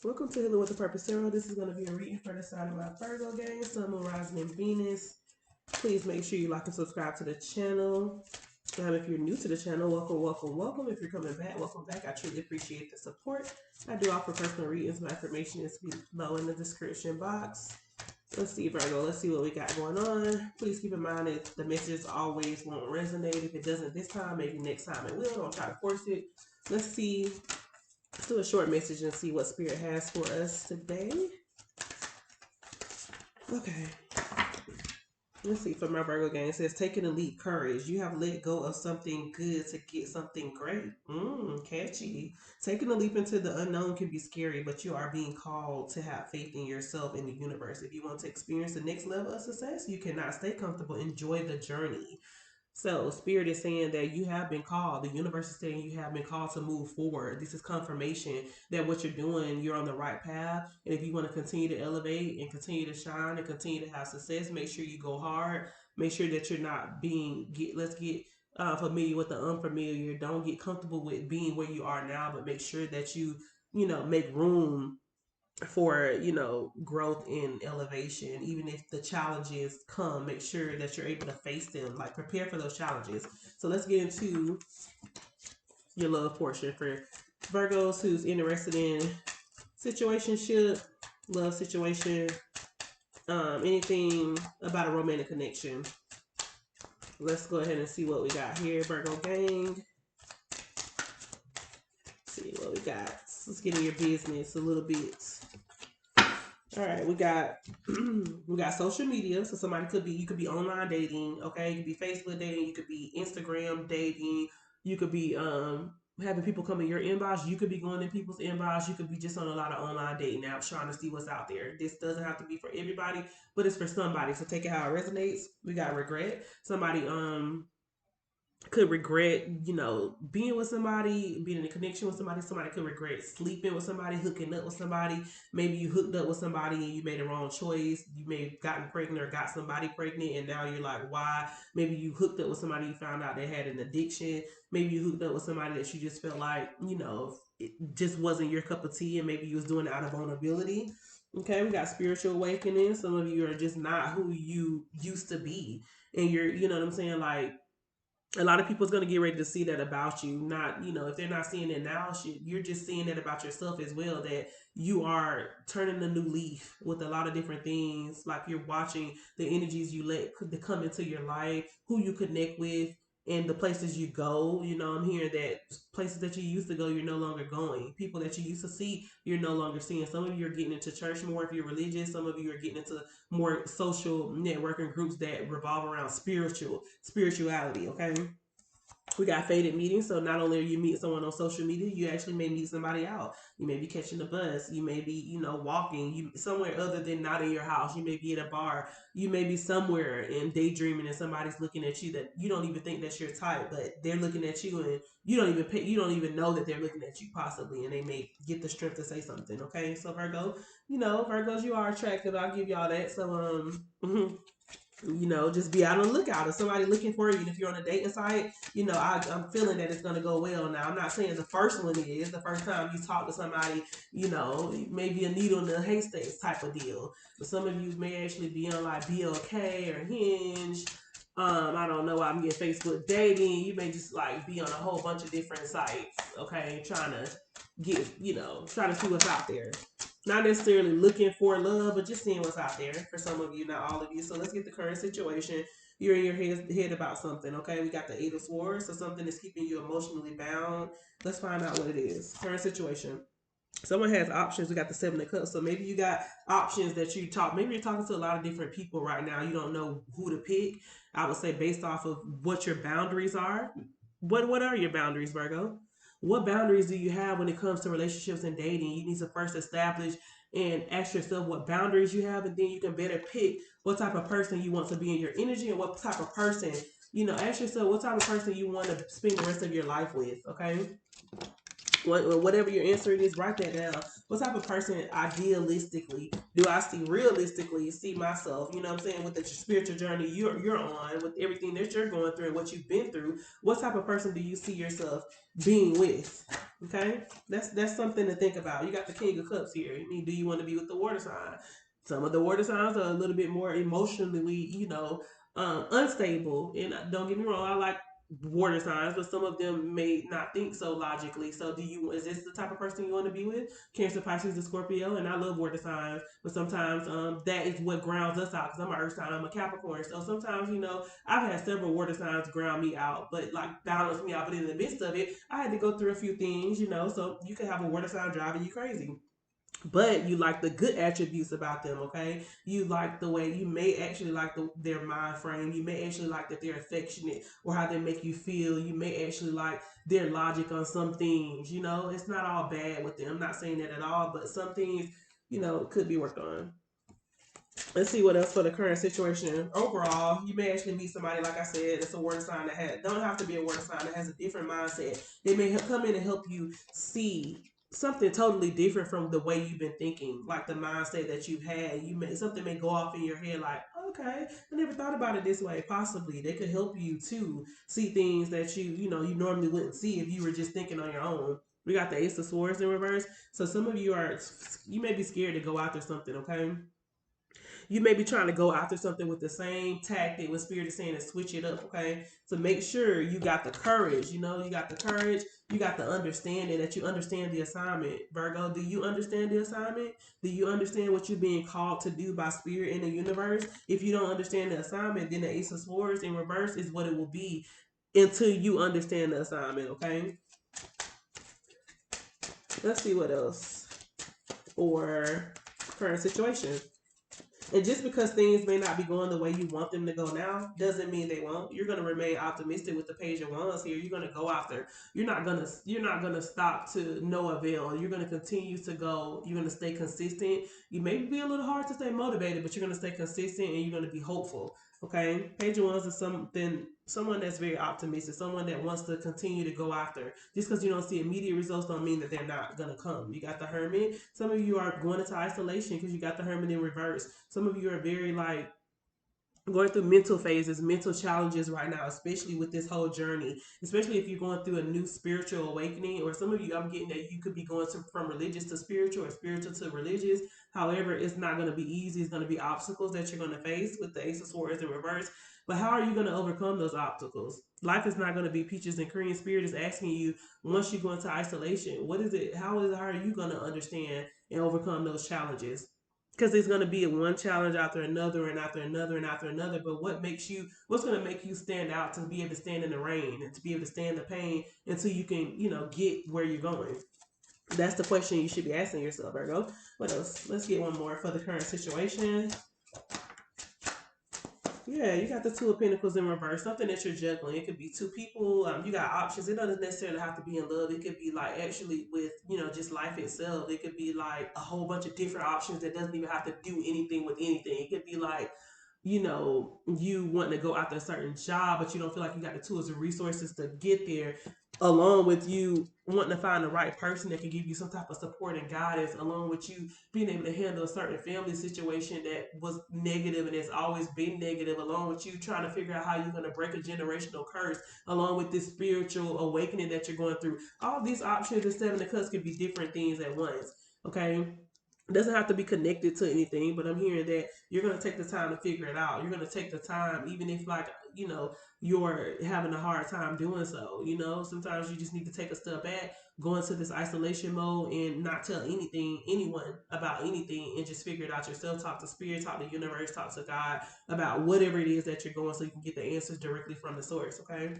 Welcome to Healing with a Purpose Tarot. This is going to be a reading for the sign of my Virgo gang, Sun, Moon, Rising, and Venus. Please make sure you like and subscribe to the channel. If you're new to the channel, welcome, welcome, welcome. If you're coming back, welcome back. I truly appreciate the support. I do offer personal readings. My information is below in the description box. Let's see, Virgo. Let's see what we got going on. Please keep in mind that the messages always won't resonate. If it doesn't this time, maybe next time it will. Don't try to force it. Let's see. Let's do a short message and see what Spirit has for us today. Okay. Let's see. For my Virgo gang, it says, taking a leap, courage. You have let go of something good to get something great. Catchy. Taking a leap into the unknown can be scary, but you are being called to have faith in yourself and the universe. If you want to experience the next level of success, you cannot stay comfortable. Enjoy the journey. So, Spirit is saying that you have been called. The universe is saying you have been called to move forward. This is confirmation that what you're doing, you're on the right path. And if you want to continue to elevate and continue to shine and continue to have success, make sure you go hard. Make sure that you're not let's get familiar with the unfamiliar. Don't get comfortable with being where you are now, but make sure that make room for growth and elevation. Even if the challenges come, make sure that you're able to face them, like prepare for those challenges. So let's get into your love portion for Virgos who's interested in situationship, love situation, anything about a romantic connection. Let's go ahead and see what we got here, Virgo gang. See what we got. Let's get in your business a little bit. All right, we got we got social media. So you could be online dating, okay? You could be Facebook dating, you could be Instagram dating, you could be having people come in your inbox, you could be going in people's inbox, you could be just on a lot of online dating apps trying to see what's out there. This doesn't have to be for everybody, but it's for somebody. So take it how it resonates. We got regret. Somebody could regret, being with somebody, being in a connection with somebody. Somebody could regret sleeping with somebody, hooking up with somebody. Maybe you hooked up with somebody and you made a wrong choice. You may have gotten pregnant or got somebody pregnant, and now you're like, why? Maybe you hooked up with somebody, you found out they had an addiction. Maybe you hooked up with somebody that you just felt like, it just wasn't your cup of tea, and maybe you was doing it out of vulnerability. Okay, we got spiritual awakening. Some of you are just not who you used to be. And you know what I'm saying? Like, a lot of people's going to get ready to see that about you. Not, if they're not seeing it now, you're just seeing it about yourself as well, that you are turning a new leaf with a lot of different things. Like, you're watching the energies you let to come into your life, who you connect with, and the places you go. I'm hearing that places that you used to go, you're no longer going. People that you used to see, you're no longer seeing. Some of you are getting into church more if you're religious. Some of you are getting into more social networking groups that revolve around spirituality. Okay, we got faded meetings. So not only are you meeting someone on social media, you actually may meet somebody out. You may be catching a bus. You may be, walking somewhere other than not in your house. You may be at a bar. You may be somewhere and daydreaming, and somebody's looking at you that you don't even think that's your type, but they're looking at you, and you don't even know that they're looking at you possibly, and they may get the strength to say something. Okay, so Virgo, Virgos, you are attractive. I'll give y'all that. So just be out on the lookout. If somebody looking for you, and if you're on a dating site, I'm feeling that it's going to go well. Now, I'm not saying the first one is the first time you talk to somebody, maybe a needle in the haystack type of deal. But some of you may actually be on like BLK or Hinge. I don't know. I'm getting Facebook dating. You may just like be on a whole bunch of different sites, okay, trying to trying to see what's out there. Not necessarily looking for love, but just seeing what's out there for some of you, not all of you. So let's get the current situation. You're in your head about something, okay? We got the Eight of Swords, so something is keeping you emotionally bound. Let's find out what it is. Current situation. Someone has options. We got the Seven of Cups. So maybe you got options that you talk. Maybe you're talking to a lot of different people right now. You don't know who to pick. I would say based off of what your boundaries are. What are your boundaries, Virgo? What boundaries do you have when it comes to relationships and dating? You need to first establish and ask yourself what boundaries you have, and then you can better pick what type of person you want to be in your energy, and what type of person, ask yourself what type of person you want to spend the rest of your life with, okay? Whatever your answer is, write that down. What type of person idealistically do I see, realistically see myself? You know what I'm saying? With the spiritual journey you're on, with everything that you're going through and what you've been through, what type of person do you see yourself being with? Okay, that's something to think about. You got the King of Cups here. I mean, do you want to be with the water sign? Some of the water signs are a little bit more emotionally, unstable. And don't get me wrong, I like water signs, but some of them may not think so logically. So is this the type of person you want to be with? Cancer, Pisces, and Scorpio. And I love water signs, but sometimes that is what grounds us out, because I'm an earth sign, I'm a Capricorn. So sometimes, I've had several water signs ground me out, but like balance me out. But in the midst of it, I had to go through a few things, so you can have a water sign driving you crazy, but you like the good attributes about them. Okay, you like the way, you may actually like their mind frame, you may actually like that they're affectionate or how they make you feel, you may actually like their logic on some things. It's not all bad with them, I'm not saying that at all, but some things could be worked on. Let's see what else for the current situation. Overall, you may actually meet somebody, like I said, that's a water sign don't have to be a water sign, that has a different mindset. They may come in and help you see something totally different from the way you've been thinking, like the mindset that you've had. Something may go off in your head, like, okay, I never thought about it this way. Possibly they could help you to see things that you normally wouldn't see if you were just thinking on your own. We got the Ace of Swords in reverse. So some of you may be scared to go after something. Okay, you may be trying to go after something with the same tactic what Spirit is saying, and switch it up. Okay, so make sure you got the courage. You got the courage. You got the understanding that you understand the assignment. Virgo, do you understand the assignment? Do you understand what you're being called to do by Spirit in the universe? If you don't understand the assignment, then the Ace of Swords in reverse is what it will be until you understand the assignment. Okay, let's see what else for current situation. And just because things may not be going the way you want them to go now, doesn't mean they won't. You're gonna remain optimistic with the Page of Wands here. You're gonna go after. You're not gonna stop to no avail. You're gonna continue to go. You're gonna stay consistent. You may be a little hard to stay motivated, but you're gonna stay consistent and you're gonna be hopeful. Okay, Page of Wands is someone that's very optimistic, someone that wants to continue to go after. Just because you don't see immediate results don't mean that they're not gonna come. You got the Hermit. Some of you are going into isolation because you got the Hermit in reverse. Some of you are very like going through mental phases, mental challenges right now, especially with this whole journey, especially if you're going through a new spiritual awakening, or some of you, I'm getting that you could be going from religious to spiritual or spiritual to religious. However, it's not going to be easy. It's going to be obstacles that you're going to face with the Ace of Swords in reverse. But how are you going to overcome those obstacles? Life is not going to be peaches and cream. Spirit is asking you, once you go into isolation, what is it? How are you going to understand and overcome those challenges? Because it's going to be one challenge after another and after another and after another. But what's going to make you stand out, to be able to stand in the rain and to be able to stand the pain until you can get where you're going? That's the question you should be asking yourself, Virgo. What else? Let's get one more for the current situation. Yeah, you got the Two of Pentacles in reverse. Something that you're juggling. It could be two people. You got options. It doesn't necessarily have to be in love. It could be like actually with just life itself. It could be like a whole bunch of different options that doesn't even have to do anything with anything. It could be like you want to go after a certain job, but you don't feel like you got the tools and resources to get there, along with you wanting to find the right person that can give you some type of support and guidance, along with you being able to handle a certain family situation that was negative and has always been negative, along with you trying to figure out how you're going to break a generational curse, along with this spiritual awakening that you're going through. All these options in Seven of Cups could be different things at once. Okay, it doesn't have to be connected to anything, but I'm hearing that you're going to take the time to figure it out. You're going to take the time, even if like you're having a hard time doing so. Sometimes you just need to take a step back, go into this isolation mode, and not tell anyone about anything, and just figure it out yourself. Talk to Spirit, talk to the universe, talk to God about whatever it is that you're going, so you can get the answers directly from the source. Okay.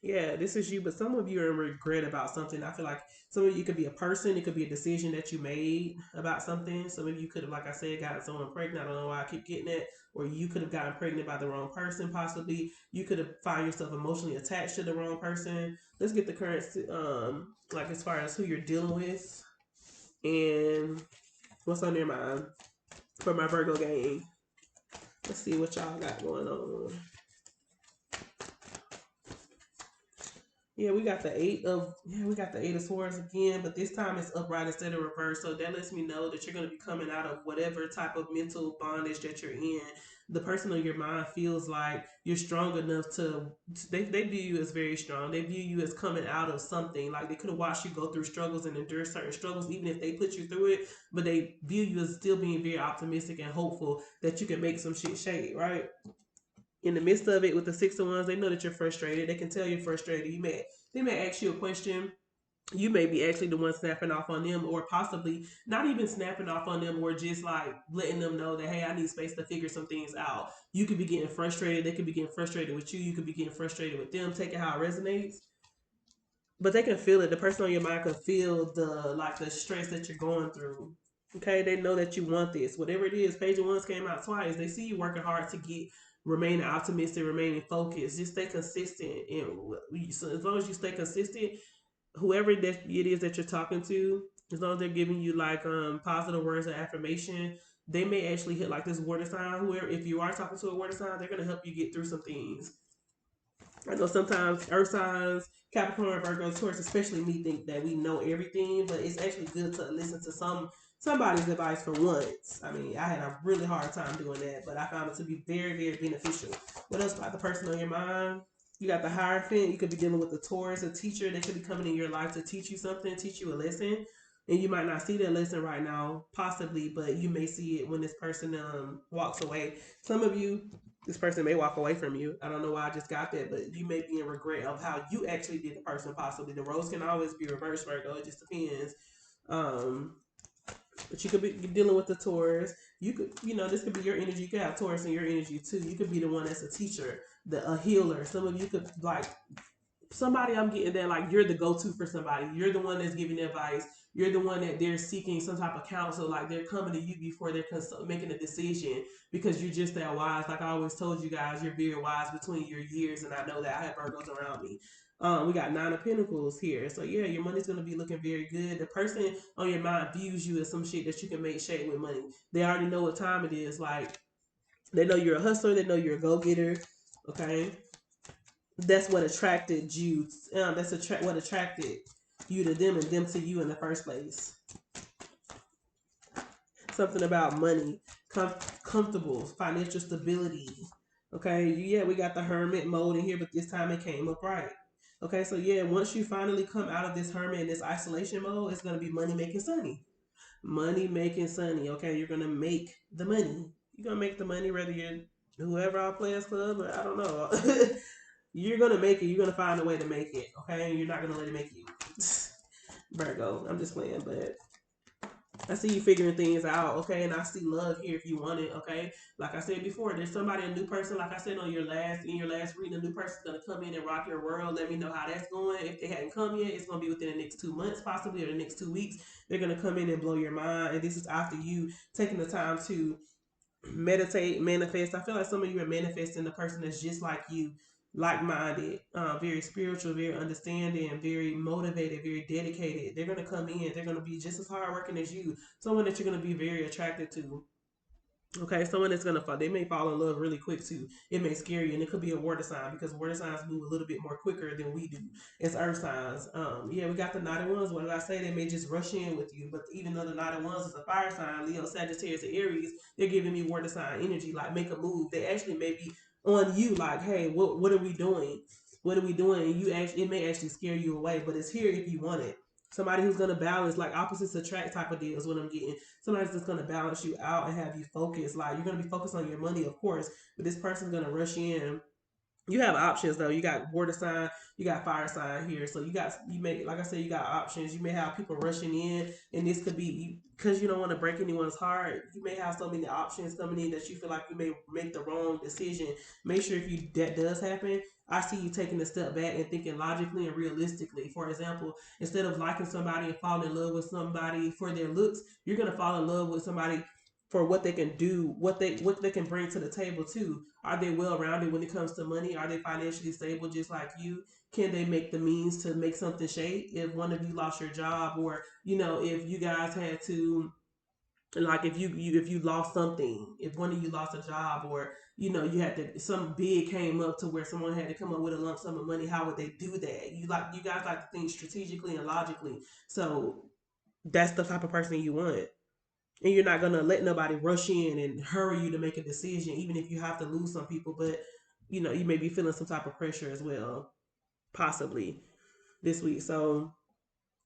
Yeah, this is you, but some of you are in regret about something. I feel like some of you could be a person, it could be a decision that you made about something. Some of you could have, like I said, gotten someone pregnant. I don't know why I keep getting it. Or you could have gotten pregnant by the wrong person, possibly. You could have found yourself emotionally attached to the wrong person. Let's get the current, like as far as who you're dealing with and what's on their mind for my Virgo game. Let's see what y'all got going on. Yeah, we got the eight of swords again, but this time it's upright instead of reverse. So that lets me know that you're gonna be coming out of whatever type of mental bondage that you're in. The person on your mind feels like you're strong enough to they view you as very strong. They view you as coming out of something. Like they could have watched you go through struggles and endure certain struggles, even if they put you through it, but they view you as still being very optimistic and hopeful that you can make some shit shake, right? In the midst of it with the six of wands, they know that you're frustrated. They can tell you're frustrated. They may ask you a question. You may be actually the one snapping off on them, or possibly not even snapping off on them, or just like letting them know that hey, I need space to figure some things out. You could be getting frustrated. They could be getting frustrated with you. You could be getting frustrated with them. Take it how it resonates, but they can feel it. The person on your mind can feel the stress that you're going through. Okay, they know that you want this, whatever it is. Page of Wands came out twice. They see you working hard to get remaining optimistic, remaining focused. Just stay consistent, and so as long as you stay consistent, whoever that it is that you're talking to, as long as they're giving you like positive words of affirmation, they may actually hit like this water sign. Whoever, if you are talking to a water sign, they're gonna help you get through some things. I know sometimes earth signs, Capricorn, Virgo, Taurus, especially me, think that we know everything, but it's actually good to listen to somebody's advice for once. I mean, I had a really hard time doing that, but I found it to be very, very beneficial. What else about the person on your mind? You got the Hierophant. You could be dealing with the Taurus, a teacher. They could be coming in your life to teach you something, teach you a lesson. And you might not see that lesson right now, possibly, but you may see it when this person walks away. Some of you, this person may walk away from you. I don't know why I just got that, but you may be in regret of how you actually did the person. Possibly the rose can always be reversed, Virgo. It just depends. Um, but you could be dealing with the Taurus. You could, this could be your energy. You could have Taurus in your energy too. You could be the one that's a teacher, a healer. Some of you could like somebody I'm getting that like you're the go-to for somebody. You're the one that's giving advice. You're the one that they're seeking some type of counsel. Like they're coming to you before they're making a decision because you're just that wise. Like I always told you guys, you're very wise between your years, and I know that I have Virgos around me. We got Nine of Pentacles here, so yeah, your money's gonna be looking very good. The person on your mind views you as some shit that you can make shake with money. They already know what time it is. Like they know you're a hustler. They know you're a go getter. Okay, that's what attracted you. What attracted you to them and them to you in the first place. Something about money, comfortable, financial stability. Okay, yeah, we got the hermit mode in here, but this time it came up right. Okay, so yeah, once you finally come out of this hermit and this isolation mode, it's gonna be money making sunny. Money making sunny. Okay, you're gonna make the money. You're gonna make the money whether you're whoever our players club, but I don't know. You're gonna make it. You're gonna find a way to make it. Okay, you're not gonna let it make you. Virgo, I'm just playing, but I see you figuring things out, okay? And I see love here if you want it, okay? Like I said before, there's somebody, a new person, like I said on your last reading, a new person's gonna come in and rock your world. Let me know how that's going. If they hadn't come yet, it's gonna be within the next 2 months, possibly, or the next 2 weeks. They're gonna come in and blow your mind. And this is after you taking the time to meditate, manifest. I feel like some of you are manifesting the person that's just like you, like minded, very spiritual, very understanding, very motivated, very dedicated. They're gonna come in. They're gonna be just as hard working as you. Someone that you're gonna be very attracted to. Okay, someone that's gonna fall, they may fall in love really quick too. It may scare you, and it could be a water sign because water signs move a little bit more quicker than we do as earth signs. Yeah, we got the Night of Wands. What did I say? They may just rush in with you, but even though the Night of Wands is a fire sign, Leo, Sagittarius, and Aries, they're giving me water sign energy. Like make a move. They actually may be on you. Like, hey, what are we doing? What are we doing? And you actually, it may actually scare you away, but it's here if you want it. Somebody who's gonna balance, like opposites attract type of deal is what I'm getting. Somebody's just gonna balance you out and have you focused. Like you're gonna be focused on your money, of course, but this person's gonna rush in. You have options though. You got water sign, you got fire sign here. So you may, like I said, you got options. You may have people rushing in, and this could be because you don't want to break anyone's heart. You may have so many options coming in that you feel like you may make the wrong decision. Make sure if you that does happen, I see you taking a step back and thinking logically and realistically. For example, instead of liking somebody and falling in love with somebody for their looks, you're gonna fall in love with somebody for what they can do, what they can bring to the table too. Are they well rounded when it comes to money? Are they financially stable just like you? Can they make the means to make something shake if one of you lost your job, or if you guys had to, like if you lost something, if one of you lost a job, or you had to, some big came up to where someone had to come up with a lump sum of money. How would they do that? You guys like to think strategically and logically. So that's the type of person you want. And you're not gonna let nobody rush in and hurry you to make a decision, even if you have to lose some people. But you may be feeling some type of pressure as well, possibly this week. So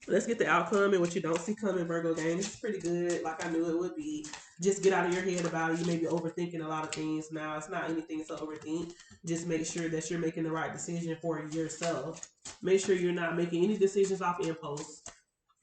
let's get the outcome and what you don't see coming, Virgo gang. This is pretty good. Like I knew it would be. Just get out of your head about it. You may be overthinking a lot of things now. It's not anything to overthink. Just make sure that you're making the right decision for yourself. Make sure you're not making any decisions off impulse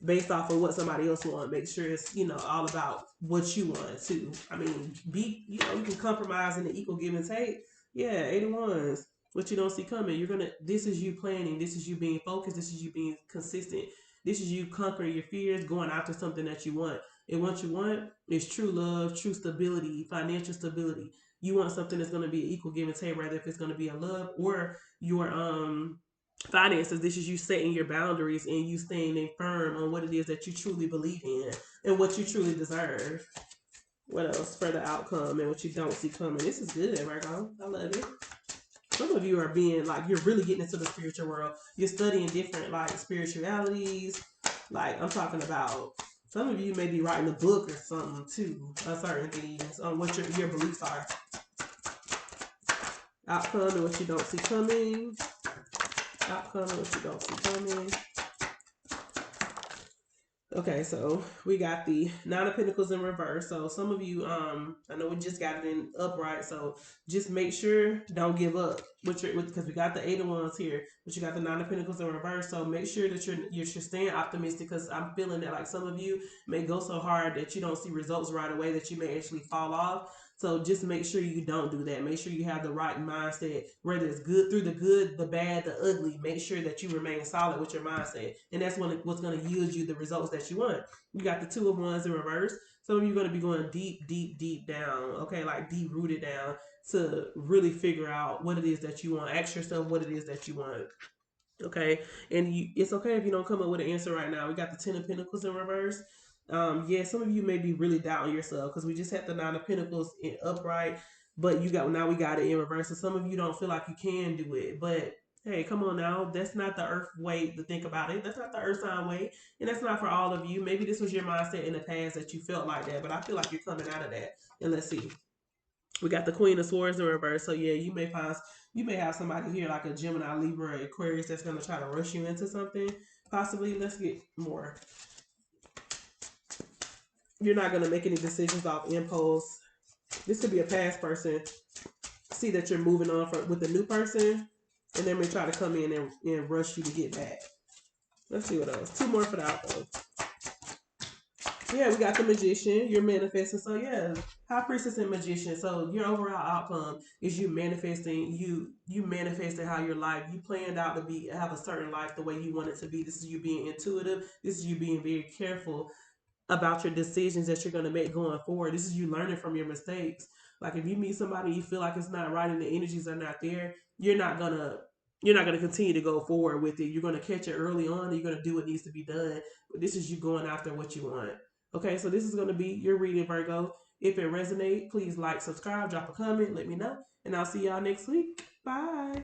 based off of what somebody else wants. Make sure it's all about what you want too. I mean, you can compromise in the equal give and take. Yeah, 81s. What you don't see coming, you're gonna. This is you planning. This is you being focused. This is you being consistent. This is you conquering your fears, going after something that you want. And what you want is true love, true stability, financial stability. You want something that's gonna be an equal give and take, rather if it's gonna be a love or your finances. This is you setting your boundaries and you staying firm on what it is that you truly believe in and what you truly deserve. What else for the outcome and what you don't see coming? This is good, Virgo. I love it. Some of you are being like, you're really getting into the spiritual world. You're studying different like spiritualities. Like I'm talking about, some of you may be writing a book or something too on certain things on what your beliefs are. Outcome and what you don't see coming. Outcome and what you don't see coming. Okay, so we got the Nine of Pentacles in reverse. So some of you, I know we just got it in upright. So just make sure don't give up because we got the Eight of Wands here, but you got the Nine of Pentacles in reverse. So make sure that you're staying optimistic because I'm feeling that like some of you may go so hard that you don't see results right away that you may actually fall off. So just make sure you don't do that. Make sure you have the right mindset, whether it's good through the good, the bad, the ugly. Make sure that you remain solid with your mindset. And that's what's going to yield you the results that you want. You got the Two of Wands in reverse. Some of you are going to be going deep, deep, deep down, okay? Like deep rooted down to really figure out what it is that you want. Ask yourself what it is that you want. Okay, and it's okay if you don't come up with an answer right now. We got the Ten of Pentacles in reverse. Yeah, some of you may be really doubting yourself because we just had the Nine of Pentacles in upright, but now we got it in reverse. So some of you don't feel like you can do it, but hey, come on now. That's not the Earth way to think about it. That's not the Earth sign way, and that's not for all of you. Maybe this was your mindset in the past that you felt like that, but I feel like you're coming out of that. And let's see. We got the Queen of Swords in reverse. So yeah, you may have somebody here like a Gemini, Libra, Aquarius that's gonna try to rush you into something. Possibly. Let's get more. You're not gonna make any decisions off impulse. This could be a past person. See that you're moving on with a new person, and they may try to come in and rush you to get back. Let's see what else. Two more for the outcome. Yeah, we got the Magician. You're manifesting. So yeah, High Priestess and Magician. So your overall outcome is you manifesting. You manifesting how your life. You planned out to have a certain life the way you want it to be. This is you being intuitive. This is you being very careful about your decisions that you're going to make going forward. This is you learning from your mistakes. Like if you meet somebody you feel like it's not right and the energies are not there, you're not gonna continue to go forward with it. You're gonna catch it early on and you're gonna do what needs to be done. But this is you going after what you want. Okay, so this is gonna be your reading, Virgo. If it resonates, please like, subscribe, drop a comment, let me know, and I'll see y'all next week. Bye.